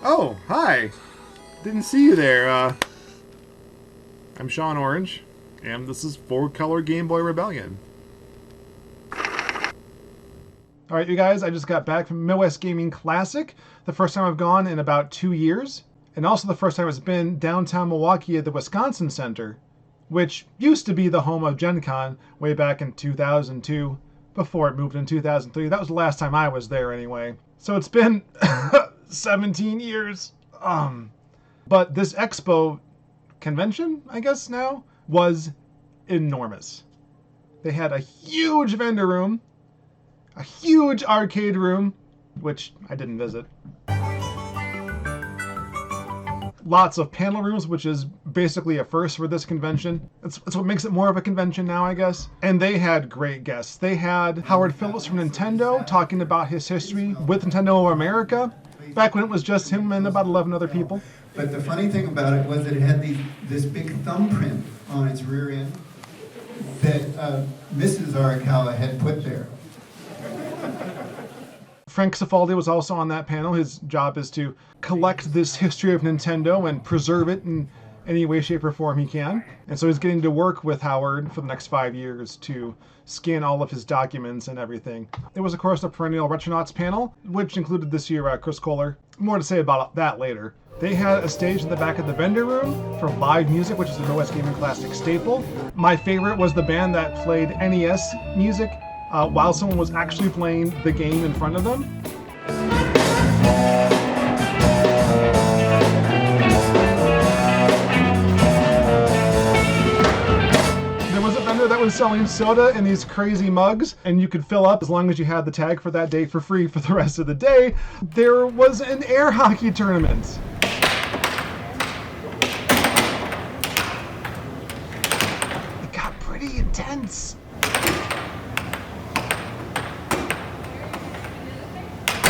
Oh, hi. Didn't see you there. I'm SeanOrange, and this is 4-Color Game Boy Rebellion. Alright, you guys, I just got back from Midwest Gaming Classic. The first time I've gone in about 2 years. And also the first time I've been downtown Milwaukee at the Wisconsin Center, which used to be the home of Gen Con way back in 2002, before it moved in 2003. That was the last time I was there anyway. So it's been 17 years. But this expo convention, I guess now, was enormous. They had a huge vendor room, a huge arcade room, which I didn't visit. Lots of panel rooms, which is basically a first for this convention. It's what makes it more of a convention now, I guess. And they had great guests. They had Howard Phillips from Nintendo talking about his history with Nintendo of America, back when it was just him and about 11 other people. But the funny thing about it was that it had this big thumbprint on its rear end that Mrs. Arakawa had put there. Frank Cifaldi was also on that panel. His job is to collect this history of Nintendo and preserve it in any way, shape, or form he can. And so he's getting to work with Howard for the next 5 years to scan all of his documents and everything. There was, of course, a perennial Retronauts panel, which included this year Chris Kohler. More to say about that later. They had a stage in the back of the vendor room for live music, which is a Midwest Gaming Classic staple. My favorite was the band that played NES music while someone was actually playing the game in front of them. There was a vendor that was selling soda in these crazy mugs, and you could fill up as long as you had the tag for that day for free for the rest of the day. There was an air hockey tournament. It got pretty intense.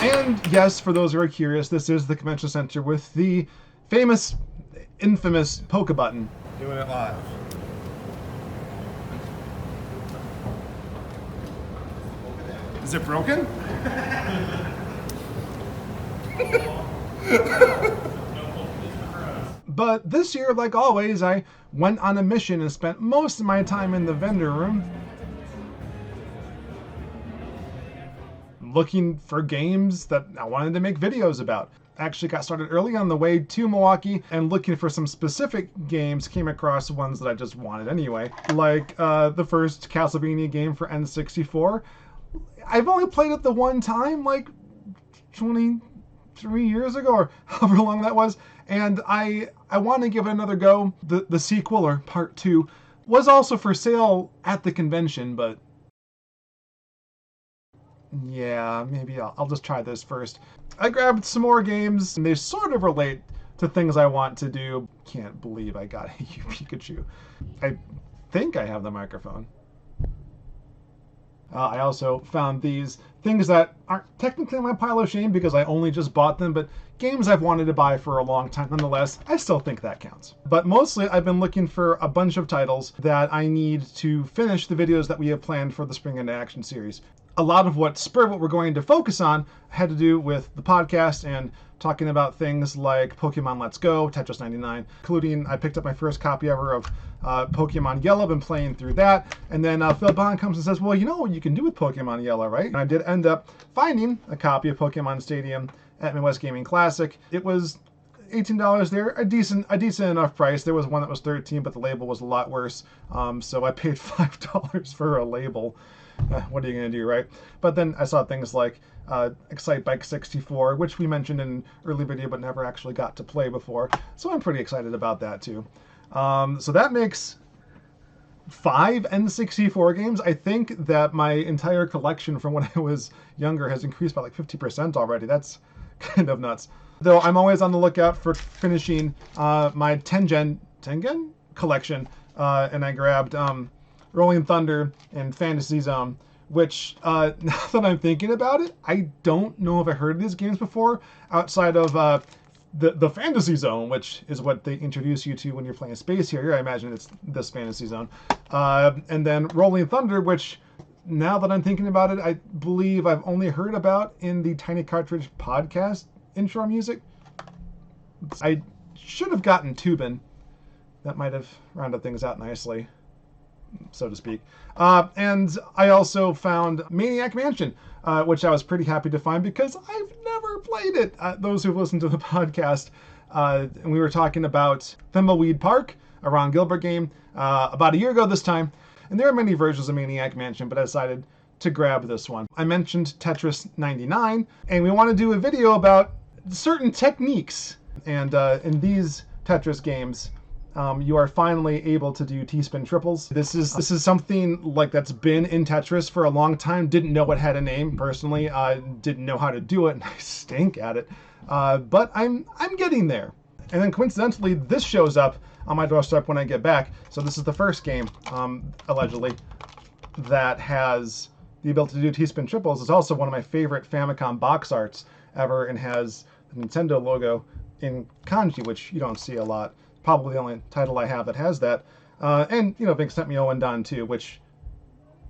And yes, for those who are curious, this is the convention center with the famous, infamous Polka button. Doing it live. Is it broken? But this year, like always, I went on a mission and spent most of my time in the vendor room looking for games that I wanted to make videos about. I actually got started early on the way to Milwaukee and looking for some specific games, came across ones that I just wanted anyway, like the first Castlevania game for N64. I've only played it the one time, like 23 years ago, or however long that was, and I want to give it another go. The sequel, or part 2, was also for sale at the convention, but yeah, maybe I'll just try this first. I grabbed some more games, and they sort of relate to things I want to do. Can't believe I got a Pikachu. I think I have the microphone. I also found these things that aren't technically my pile of shame because I only just bought them, but games I've wanted to buy for a long time. Nonetheless, I still think that counts. But mostly I've been looking for a bunch of titles that I need to finish the videos that we have planned for the Spring Into Action series. A lot of what spurred what we're going to focus on had to do with the podcast and talking about things like Pokemon Let's Go, Tetris 99, including I picked up my first copy ever of Pokemon Yellow, been playing through that, and then Phil Bond comes and says, well, you know what you can do with Pokemon Yellow, right? And I did end up finding a copy of Pokemon Stadium at Midwest Gaming Classic. It was $18 there, a decent enough price. There was one that was $13, but the label was a lot worse, so I paid $5 for a label. What are you going to do, right? But then I saw things like Excite Bike 64, which we mentioned in an early video but never actually got to play before. So I'm pretty excited about that too. So that makes 5 N64 games. I think that my entire collection from when I was younger has increased by like 50% already. That's kind of nuts. Though I'm always on the lookout for finishing my Tengen collection, and I grabbed Rolling Thunder and Fantasy Zone, which, now that I'm thinking about it, I don't know if I heard of these games before, outside of the Fantasy Zone, which is what they introduce you to when you're playing Space Harrier. I imagine it's this Fantasy Zone. And then Rolling Thunder, which, now that I'm thinking about it, I believe I've only heard about in the Tiny Cartridge podcast intro music. I should have gotten Tubin. That might have rounded things out nicely, so to speak. And I also found Maniac Mansion, which I was pretty happy to find because I've never played it. Those who've listened to the podcast, and we were talking about Thimbleweed Park, a Ron Gilbert game, about a year ago this time. And there are many versions of Maniac Mansion, but I decided to grab this one. I mentioned Tetris 99, and we want to do a video about certain techniques. And in these Tetris games, you are finally able to do T-spin triples. This is something like that's been in Tetris for a long time. Didn't know it had a name personally. Didn't know how to do it, and I stink at it. But I'm getting there. And then coincidentally, this shows up on my doorstep when I get back. So this is the first game, allegedly, that has the ability to do T-spin triples. It's also one of my favorite Famicom box arts ever, and has the Nintendo logo in kanji, which you don't see a lot. Probably the only title I have that has that. And, you know, Vinnk sent me Owendan too, which,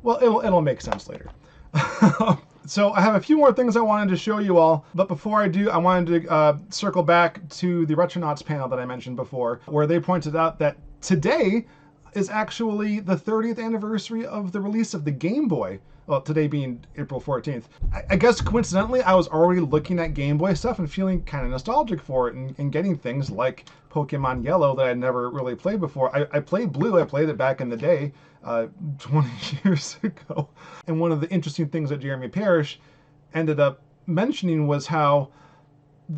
well, it'll make sense later. So I have a few more things I wanted to show you all, but before I do, I wanted to circle back to the Retronauts panel that I mentioned before, where they pointed out that today is actually the 30th anniversary of the release of the Game Boy. Well, today being April 14th. I guess coincidentally, I was already looking at Game Boy stuff and feeling kind of nostalgic for it, and getting things like Pokemon Yellow that I'd never really played before. I played Blue, I played it back in the day, 20 years ago. And one of the interesting things that Jeremy Parrish ended up mentioning was how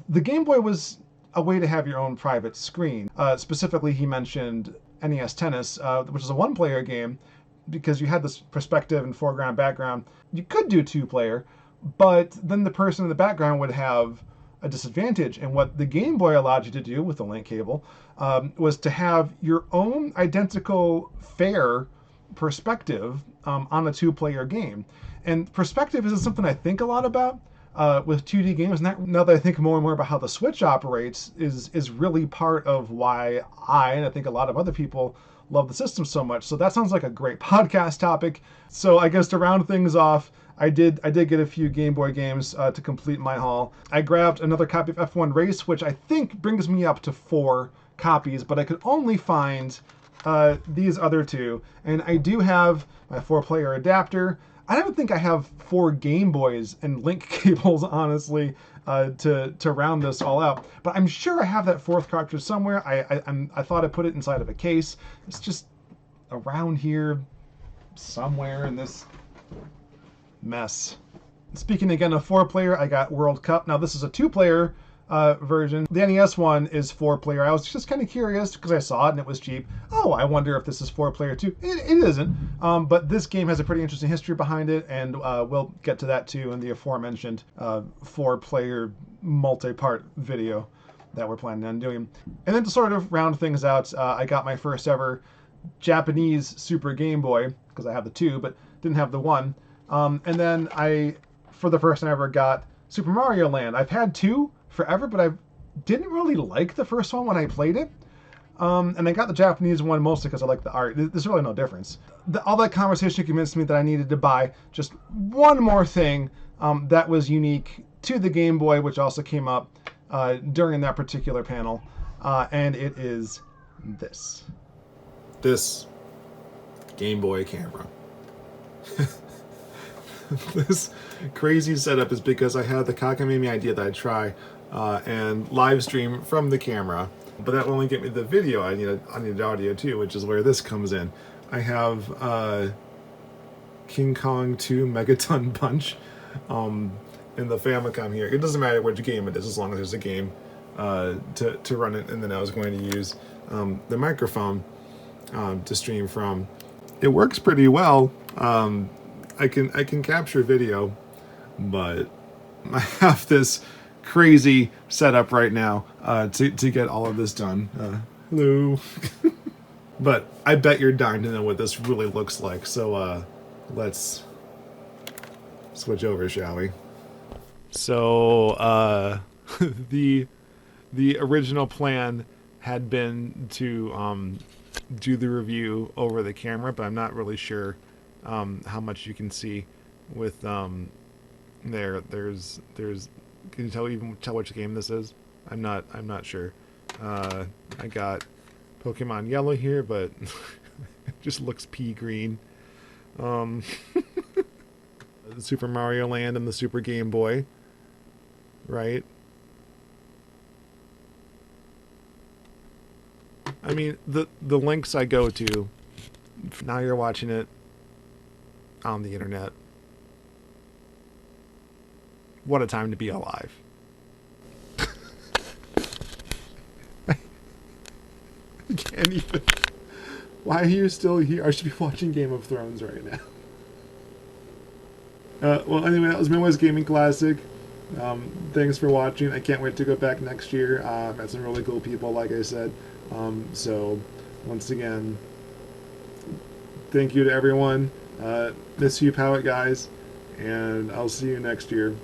the Game Boy was a way to have your own private screen. Specifically, he mentioned NES Tennis, which is a one-player game, because you had this perspective and foreground, background. You could do two-player, but then the person in the background would have a disadvantage. And what the Game Boy allowed you to do with the link cable was to have your own identical fair perspective on a two-player game. And perspective isn't something I think a lot about with 2D games. Now that I think more and more about how the Switch operates, is really part of why and I think a lot of other people love the system so much. So that sounds like a great podcast topic. So I guess to round things off, I did get a few Game Boy games to complete my haul. I grabbed another copy of F1 Race, which I think brings me up to 4 copies, but I could only find these other 2. And I do have my 4-player adapter. I don't think I have 4 Game Boys and link cables, honestly, to round this all out. But I'm sure I have that 4th cartridge somewhere. I thought I put it inside of a case. It's just around here somewhere in this mess. Speaking again of 4-player, I got World Cup. Now this is a 2-player version. The NES one is 4-player. I was just kind of curious because I saw it and it was cheap. Oh, I wonder if this is 4-player too. It isn't, but this game has a pretty interesting history behind it, and we'll get to that too in the aforementioned 4-player multi-part video that we're planning on doing. And then to sort of round things out, I got my first ever Japanese Super Game Boy, because I have the 2 but didn't have the 1. And then for the first time ever, got Super Mario Land. I've had 2 forever, but I didn't really like the first one when I played it. And I got the Japanese one mostly because I like the art. There's really no difference. All that conversation convinced me that I needed to buy just one more thing that was unique to the Game Boy, which also came up during that particular panel. And it is this. This Game Boy camera. This crazy setup is because I had the cockamamie idea that I'd try and live stream from the camera, but that will only get me the video. I needed audio too, which is where this comes in. I have King Kong 2 Megaton Punch in the Famicom here. It doesn't matter which game it is as long as there's a game to run it, and then I was going to use the microphone to stream from. It works pretty well. I can capture video, but I have this crazy setup right now to get all of this done. Hello. But I bet you're dying to know what this really looks like, so let's switch over, shall we? So the original plan had been to do the review over the camera, but I'm not really sure how much you can see with there's can you tell which game this is? I'm not sure. I got Pokemon Yellow here, but it just looks pea green. The Super Mario Land and the Super Game Boy, right? I mean, the links I go to, now you're watching it on the internet. What a time to be alive. I can't even. Why are you still here? I should be watching Game of Thrones right now. Well, anyway, that was Midwest Gaming Classic. Thanks for watching. I can't wait to go back next year. Met some really cool people, like I said. So, once again, thank you to everyone. Miss you, Powet guys, and I'll see you next year.